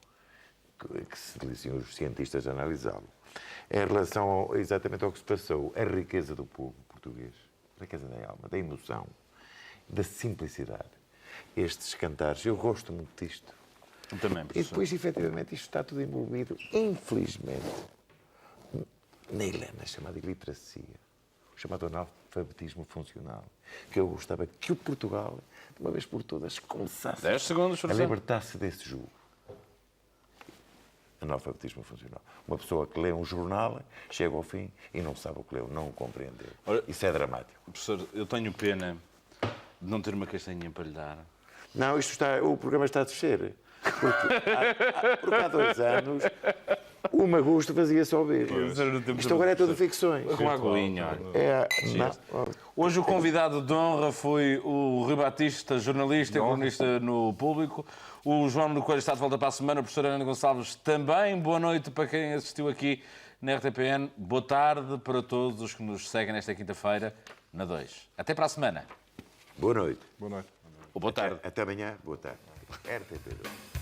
que se diziam os cientistas a analisá-lo. Em relação exatamente ao que se passou, a riqueza do povo português, a riqueza da alma, da emoção, da simplicidade. Estes cantares, eu gosto muito disto. Também, professor. E depois, efetivamente, isto está tudo envolvido, infelizmente, na Helena, chamada iliteracia, o chamado analfabetismo funcional, que eu gostava que o Portugal, de uma vez por todas, começasse 10 segundos, a libertar-se desse jugo. Analfabetismo funcional. Uma pessoa que lê um jornal, chega ao fim e não sabe o que leu, não o compreendeu. Isso é dramático. Professor, eu tenho pena de não ter uma castanha para lhe dar. Não, o programa está a descer. Porque há 2 anos O Magusto fazia só ver. Isto agora é tudo ficções. Com a aguinha. Hoje o É. convidado de honra foi o Rui Batista, jornalista e cronista no Público. O João Nuno Coelho está de volta para a semana. A professora Ana Gonçalves também. Boa noite para quem assistiu aqui na RTPN. Boa tarde para todos os que nos seguem nesta quinta-feira na 2. Até para a semana. Boa noite. Boa noite. Ou boa tarde. Até amanhã. Boa tarde. RTP2.